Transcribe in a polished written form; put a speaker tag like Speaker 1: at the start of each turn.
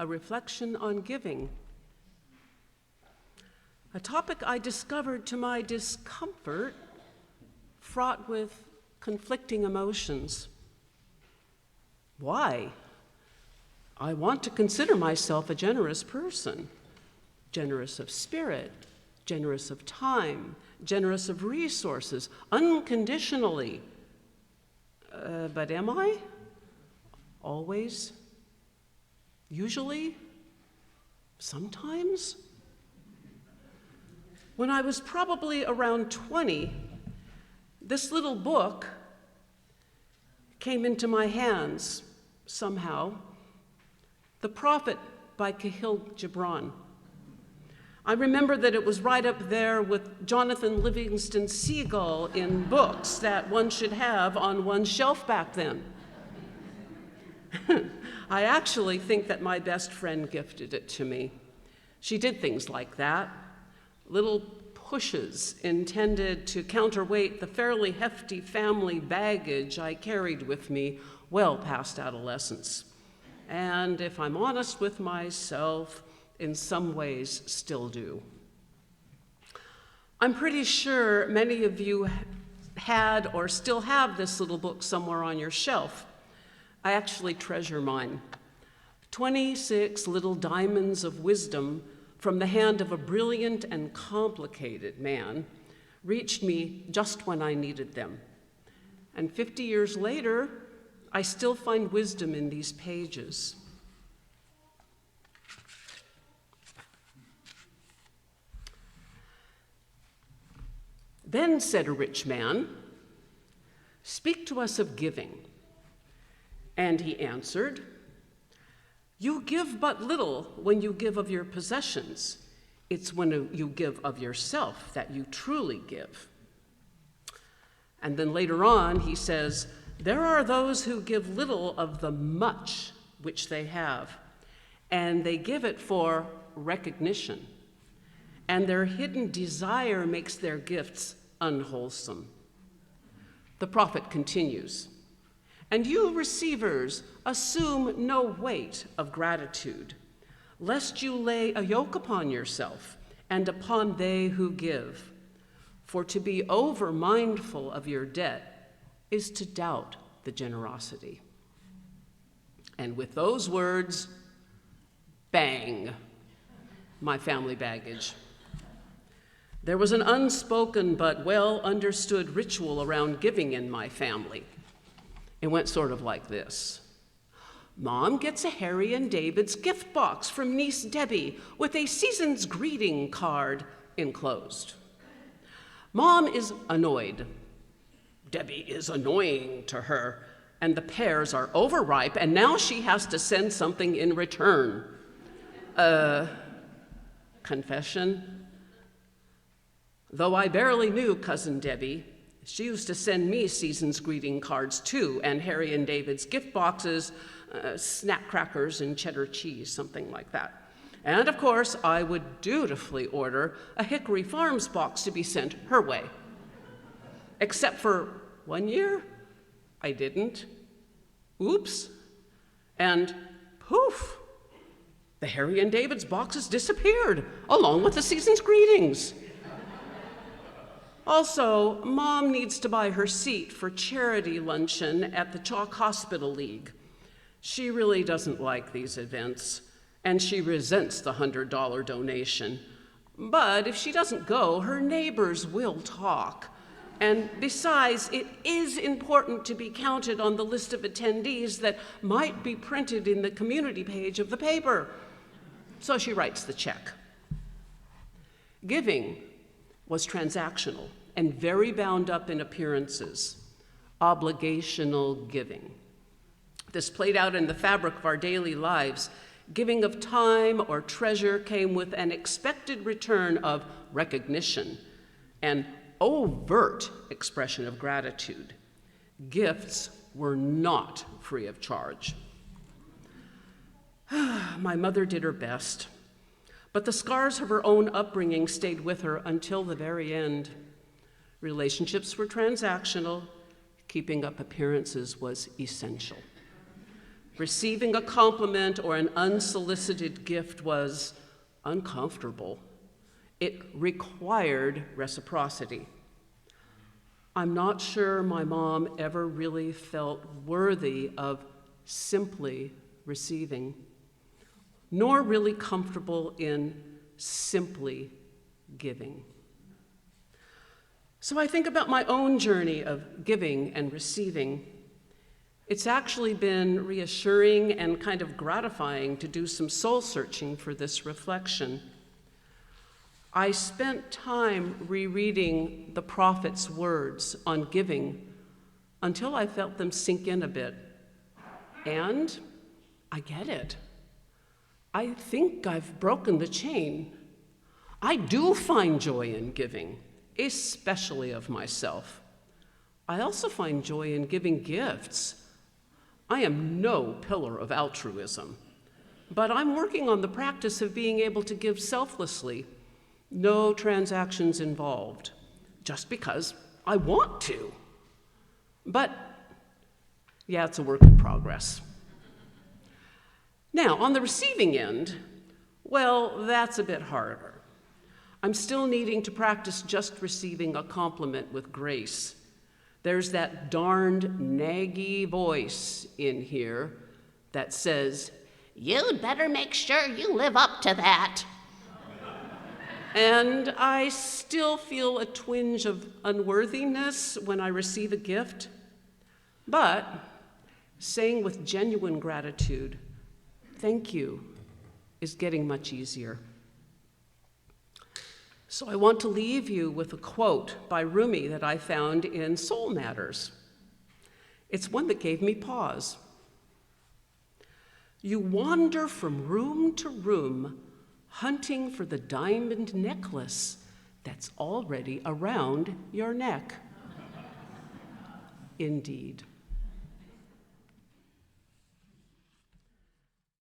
Speaker 1: a reflection on giving. A topic I discovered to my discomfort, fraught with conflicting emotions. Why? I want to consider myself a generous person, generous of spirit, generous of time, generous of resources, unconditionally. But am I? Always? Usually? Sometimes? When I was probably around 20, this little book came into my hands somehow, The Prophet by Khalil Gibran. I remember that it was right up there with Jonathan Livingston Seagull in books that one should have on one's shelf back then. I actually think that my best friend gifted it to me. She did things like that, little pushes intended to counterweight the fairly hefty family baggage I carried with me well past adolescence. And if I'm honest with myself, in some ways still do. I'm pretty sure many of you had or still have this little book somewhere on your shelf. I actually treasure mine. 26 little diamonds of wisdom from the hand of a brilliant and complicated man reached me just when I needed them. And 50 years later, I still find wisdom in these pages. Then said a rich man, "Speak to us of giving." And he answered, "You give but little when you give of your possessions. It's when you give of yourself that you truly give." And then later on, he says, "There are those who give little of the much which they have, and they give it for recognition, and their hidden desire makes their gifts unwholesome." The prophet continues, "And you receivers, assume no weight of gratitude, lest you lay a yoke upon yourself and upon they who give. For to be over mindful of your debt is to doubt the generosity." And with those words, bang, my family baggage. There was an unspoken but well-understood ritual around giving in my family. It went sort of like this. Mom gets a Harry and David's gift box from niece Debbie with a season's greeting card enclosed. Mom is annoyed. Debbie is annoying to her, and the pears are overripe, and now she has to send something in return. Confession? Though I barely knew Cousin Debbie, she used to send me season's greeting cards too, and Harry and David's gift boxes, snack crackers and cheddar cheese, something like that. And of course, I would dutifully order a Hickory Farms box to be sent her way. Except for one year, I didn't. Oops. And poof, the Harry and David's boxes disappeared, along with the season's greetings. Also, Mom needs to buy her seat for charity luncheon at the Chalk Hospital League. She really doesn't like these events, and she resents the $100 donation. But if she doesn't go, her neighbors will talk. And besides, it is important to be counted on the list of attendees that might be printed in the community page of the paper. So she writes the check. Giving was transactional and very bound up in appearances, obligational giving. This played out in the fabric of our daily lives. Giving of time or treasure came with an expected return of recognition, an overt expression of gratitude. Gifts were not free of charge. My mother did her best, but the scars of her own upbringing stayed with her until the very end. Relationships were transactional. Keeping up appearances was essential. receiving a compliment or an unsolicited gift was uncomfortable. It required reciprocity. I'm not sure my mom ever really felt worthy of simply receiving, nor really comfortable in simply giving. So I think about my own journey of giving and receiving. It's actually been reassuring and kind of gratifying to do some soul searching for this reflection. I spent time rereading the prophet's words on giving until I felt them sink in a bit. And I get it. I think I've broken the chain. I do find joy in giving, especially of myself. I also find joy in giving gifts. I am no pillar of altruism, but I'm working on the practice of being able to give selflessly, no transactions involved, just because I want to. But yeah, it's a work in progress. Now, on the receiving end, well, that's a bit harder. I'm still needing to practice just receiving a compliment with grace. There's that darned naggy voice in here that says, "You'd better make sure you live up to that." And I still feel a twinge of unworthiness when I receive a gift. But saying with genuine gratitude, "Thank you," is getting much easier. So I want to leave you with a quote by Rumi that I found in Soul Matters. It's one that gave me pause. "You wander from room to room, hunting for the diamond necklace that's already around your neck." Indeed.